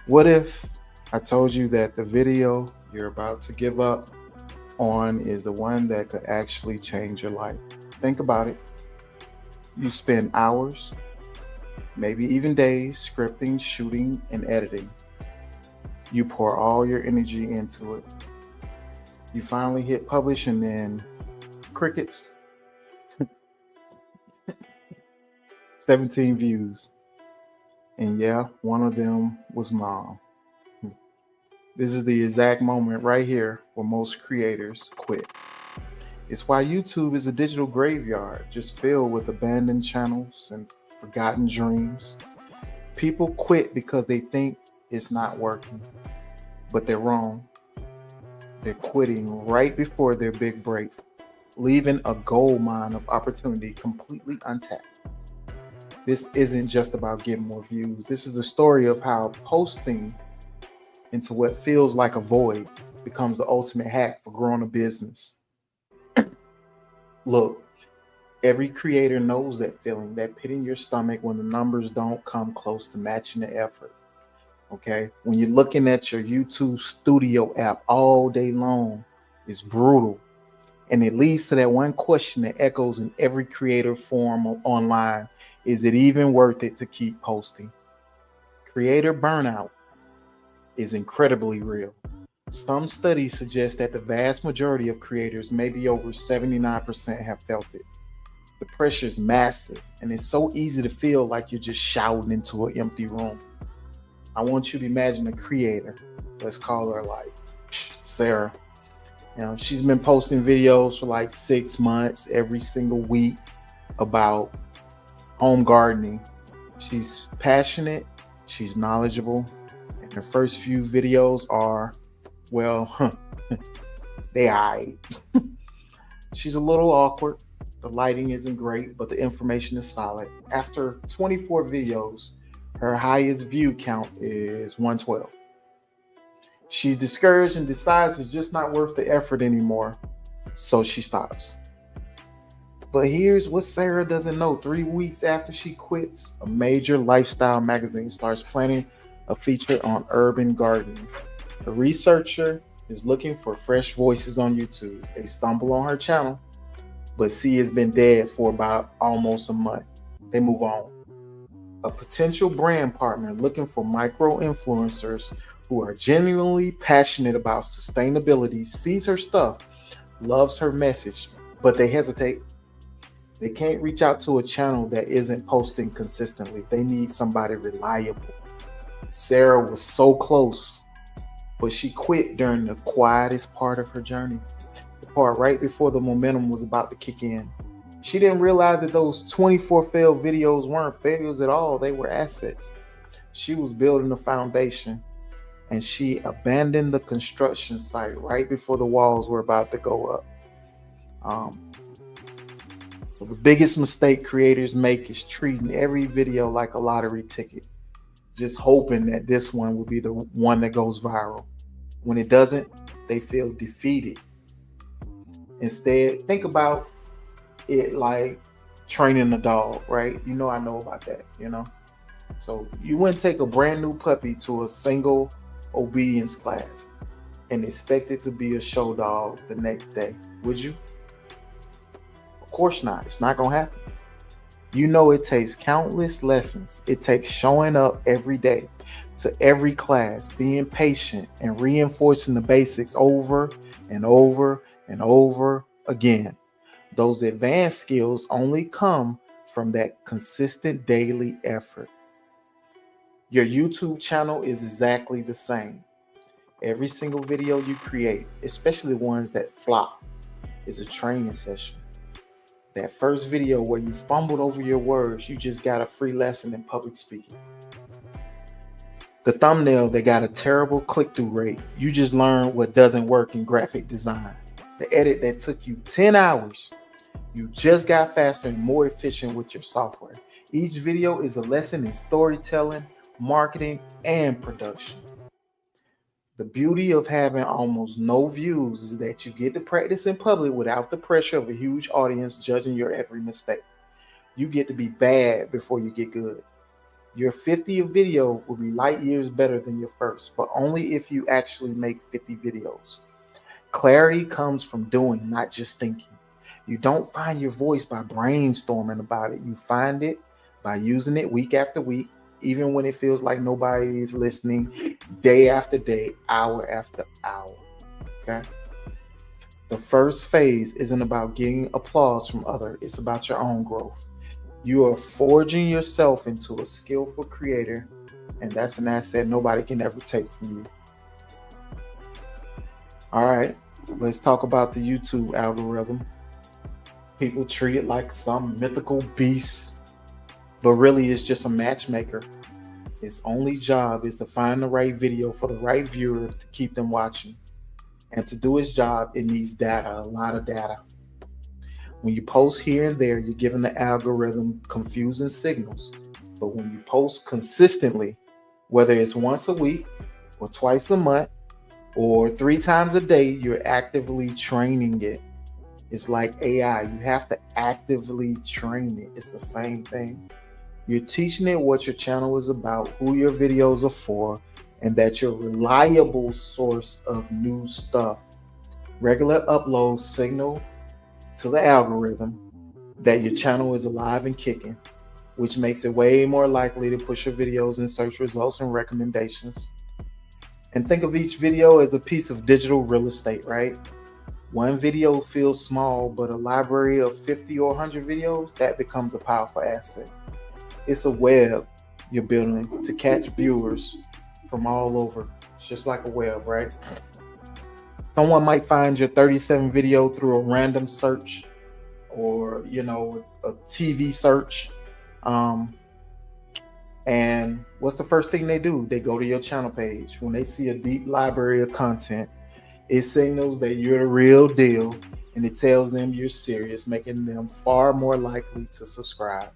What if I told you that the video you're about to give up on is the one that could actually change your life? Think about it. You spend hours, maybe even days, scripting, shooting, and editing. You pour all your energy into it. You finally hit publish, and then crickets, 17 views. And yeah, one of them was mom. This is the exact moment right here where most creators quit. It's why YouTube is a digital graveyard, just filled with abandoned channels and forgotten dreams. People quit because they think it's not working, but they're wrong. They're quitting right before their big break, leaving a gold mine of opportunity completely untapped. This isn't just about getting more views. This is the story of how posting into what feels like a void becomes the ultimate hack for growing a business. Look, every creator knows that feeling, that pit in your stomach when the numbers don't come close to matching the effort. Okay. When you're looking at your YouTube studio app all day long, it's brutal. And it leads to that one question that echoes in every creator forum online. Is it even worth it to keep posting? Creator burnout is incredibly real. Some studies suggest that the vast majority of creators, maybe over 79%, have felt it. The pressure is massive, and it's so easy to feel like you're just shouting into an empty room. I want you to imagine a creator. Let's call her like Sarah. She's been posting videos for like 6 months every single week about home gardening. She's passionate, she's knowledgeable, and her first few videos are, well, they aight. She's a little awkward. The lighting isn't great, but the information is solid. After 24 videos, her highest view count is 112. She's discouraged and decides it's just not worth the effort anymore, so she stops. But here's what Sarah doesn't know. 3 weeks after she quits, a major lifestyle magazine starts planning a feature on urban gardening. The researcher is looking for fresh voices on YouTube. They stumble on her channel, but see it's been dead for about almost a month. They move on. A potential brand partner looking for micro influencers who are genuinely passionate about sustainability sees her stuff, loves her message, but they hesitate. They can't reach out to a channel that isn't posting consistently. They need somebody reliable. Sarah was so close, but she quit during the quietest part of her journey, the part right before the momentum was about to kick in. She didn't realize that those 24 failed videos weren't failures at all, they were assets. She was building a foundation, and she abandoned the construction site right before the walls were about to go up. Um, so the biggest mistake creators make is treating every video like a lottery ticket, just hoping that this one will be the one that goes viral. When it doesn't, they feel defeated. Instead, think about it like training a dog, right? I know about that. So you wouldn't take a brand new puppy to a single obedience class and expect it to be a show dog the next day, would you? Of course not. It's not going to happen. It takes countless lessons. It takes showing up every day to every class, being patient, and reinforcing the basics over and over and over again. Those advanced skills only come from that consistent daily effort. Your YouTube channel is exactly the same. Every single video you create, especially the ones that flop, is a training session. That first video where you fumbled over your words, you just got a free lesson in public speaking. The thumbnail that got a terrible click-through rate, you just learned what doesn't work in graphic design. The edit that took you 10 hours, you just got faster and more efficient with your software. Each video is a lesson in storytelling, marketing, and production. The beauty of having almost no views is that you get to practice in public without the pressure of a huge audience judging your every mistake. You get to be bad before you get good. Your 50th video will be light years better than your first, but only if you actually make 50 videos. Clarity comes from doing, not just thinking. You don't find your voice by brainstorming about it. You find it by using it week after week, even when it feels like nobody is listening, day after day, hour after hour. Okay. The first phase isn't about getting applause from others, it's about your own growth. You are forging yourself into a skillful creator, and that's an asset nobody can ever take from you. All right, let's talk about the YouTube algorithm. People treat it like some mythical beast, but really it's just a matchmaker. Its only job is to find the right video for the right viewer to keep them watching. And to do its job, it needs data, a lot of data. When you post here and there, you're giving the algorithm confusing signals. But when you post consistently, whether it's once a week or twice a month or 3 times a day, you're actively training it. It's like AI. You have to actively train it. It's the same thing. You're teaching it what your channel is about, who your videos are for, and that you're a reliable source of new stuff. Regular uploads signal to the algorithm that your channel is alive and kicking, which makes it way more likely to push your videos in search results and recommendations. And think of each video as a piece of digital real estate, right? One video feels small, but a library of 50 or 100 videos, that becomes a powerful asset. It's a web you're building to catch viewers from all over. It's just like a web, right? Someone might find your 37 video through a random search or, a TV search. And what's the first thing they do? They go to your channel page. When they see a deep library of content, it signals that you're the real deal, and it tells them you're serious, making them far more likely to subscribe.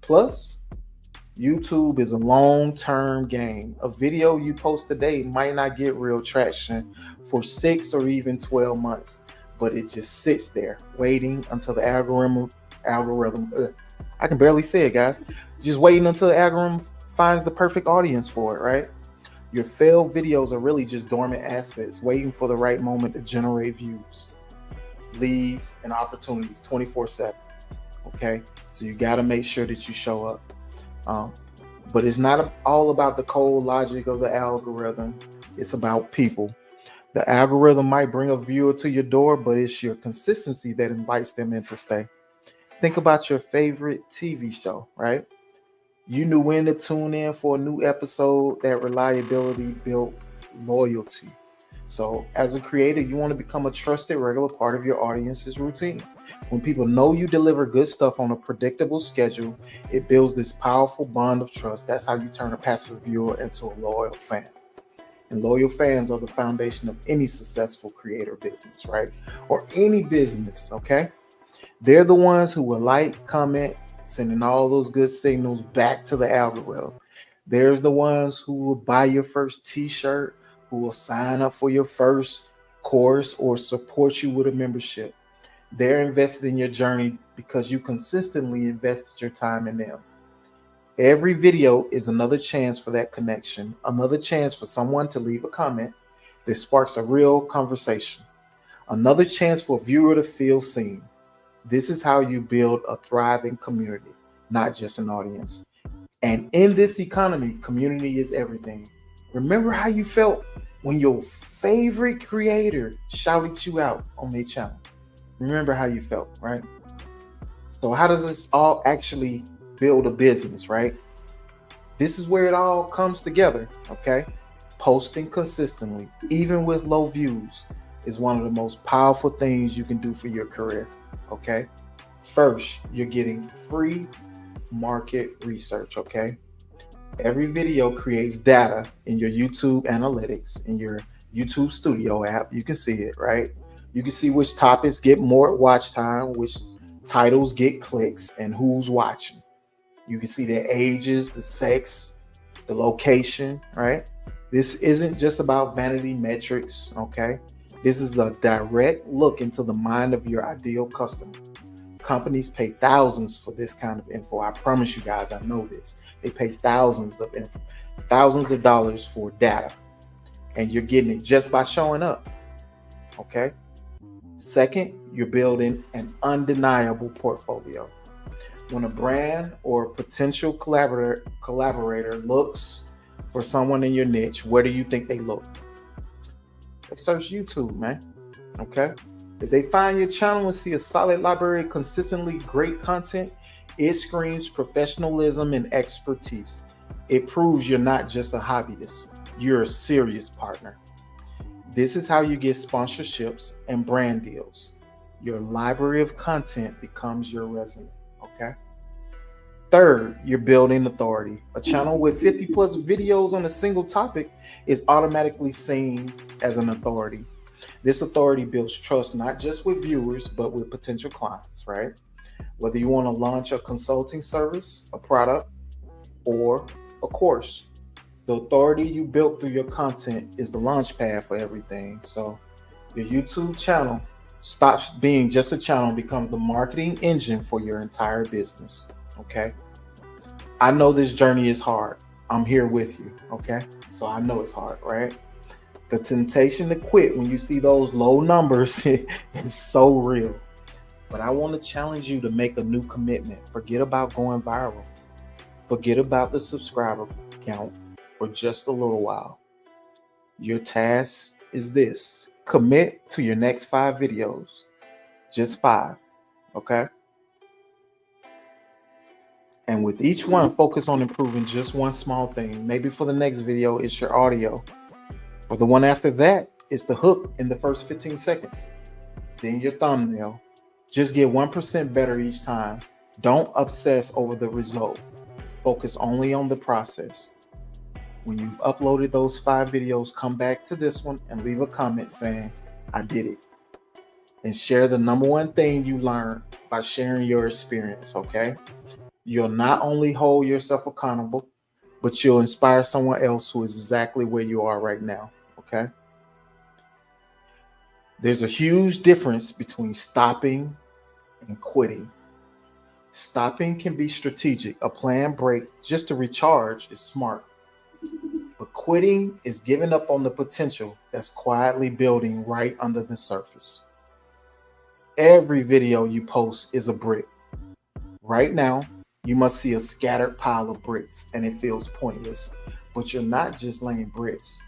Plus, YouTube is a long-term game. A video you post today might not get real traction for 6 or even 12 months, but it just sits there waiting until the algorithm, I can barely say it, guys. Just waiting until the algorithm finds the perfect audience for it, right? Your failed videos are really just dormant assets waiting for the right moment to generate views, leads, and opportunities 24/7. Okay, so you got to make sure that you show up. But it's not all about the cold logic of the algorithm. It's about people. The algorithm might bring a viewer to your door, but it's your consistency that invites them in to stay. Think about your favorite TV show, right? You knew when to tune in for a new episode. That reliability built loyalty. So as a creator, you want to become a trusted regular part of your audience's routine. When people know you deliver good stuff on a predictable schedule, it builds this powerful bond of trust. That's how you turn a passive viewer into a loyal fan. And loyal fans are the foundation of any successful creator business, right? Or any business, okay? They're the ones who will like, comment, sending all those good signals back to the algorithm. There's the ones who will buy your first t-shirt, who will sign up for your first course or support you with a membership. They're invested in your journey because you consistently invested your time in them. Every video is another chance for that connection, another chance for someone to leave a comment that sparks a real conversation, another chance for a viewer to feel seen. This is how you build a thriving community, not just an audience. And in this economy, community is everything. Remember how you felt when your favorite creator shouted you out on their channel. Remember how you felt, right? So how does this all actually build a business, right? This is where it all comes together, okay? Posting consistently, even with low views, is one of the most powerful things you can do for your career, okay? First, you're getting free market research, okay? Every video creates data in your YouTube analytics, in your YouTube Studio app. You can see it, right? You can see which topics get more watch time, which titles get clicks, and who's watching. You can see their ages, the sex, the location, right? This isn't just about vanity metrics, okay? This is a direct look into the mind of your ideal customer. Companies pay thousands for this kind of info. I promise you guys, I know this. They pay thousands of dollars for data, and you're getting it just by showing up. Okay. Second, you're building an undeniable portfolio. When a brand or potential collaborator looks for someone in your niche, where do you think they look? They search YouTube, man. Okay. If they find your channel and see a solid library of consistently great content, it screams professionalism and expertise. It proves you're not just a hobbyist, you're a serious partner. This is how you get sponsorships and brand deals. Your library of content becomes your resume. Okay. Third, you're building authority. A channel with 50 plus videos on a single topic is automatically seen as an authority. This authority builds trust not just with viewers, but with potential clients, right? Whether you want to launch a consulting service, a product, or a course, the authority you built through your content is the launch pad for everything. So your YouTube channel stops being just a channel, becomes the marketing engine for your entire business. Okay. I know this journey is hard. I'm here with you. Okay. So I know it's hard, right? The temptation to quit when you see those low numbers is so real. But I want to challenge you to make a new commitment. Forget about going viral. Forget about the subscriber count for just a little while. Your task is this: commit to your next 5 videos. Just 5. Okay. And with each one, focus on improving just one small thing. Maybe for the next video, it's your audio. For the one after that, it's the hook in the first 15 seconds. Then your thumbnail. Just get 1% better each time. Don't obsess over the result. Focus only on the process. When you've uploaded those 5 videos, come back to this one and leave a comment saying, I did it. And share the number one thing you learned by sharing your experience, okay? You'll not only hold yourself accountable, but you'll inspire someone else who is exactly where you are right now, okay? There's a huge difference between stopping and quitting. Stopping can be strategic. A planned break just to recharge is smart. But quitting is giving up on the potential that's quietly building right under the surface. Every video you post is a brick. Right now, you must see a scattered pile of bricks and it feels pointless. But you're not just laying bricks.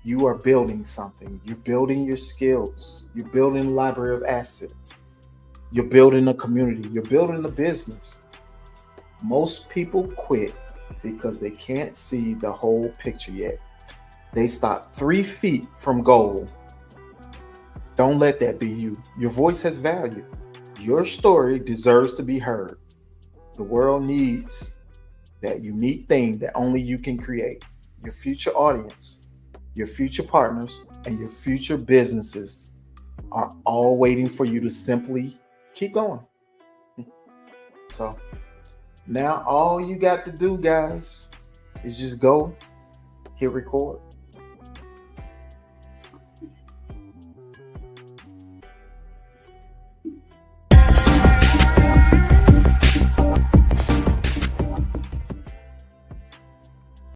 You are building something. You're building your skills. You're building a library of assets. You're building a community. You're building a business. Most people quit because they can't see the whole picture yet. They stop 3 feet from goal. Don't let that be you. Your voice has value. Your story deserves to be heard. The world needs that unique thing that only you can create. Your future audience, your future partners, and your future businesses are all waiting for you to simply keep going. So now all you got to do, guys, is just go hit record.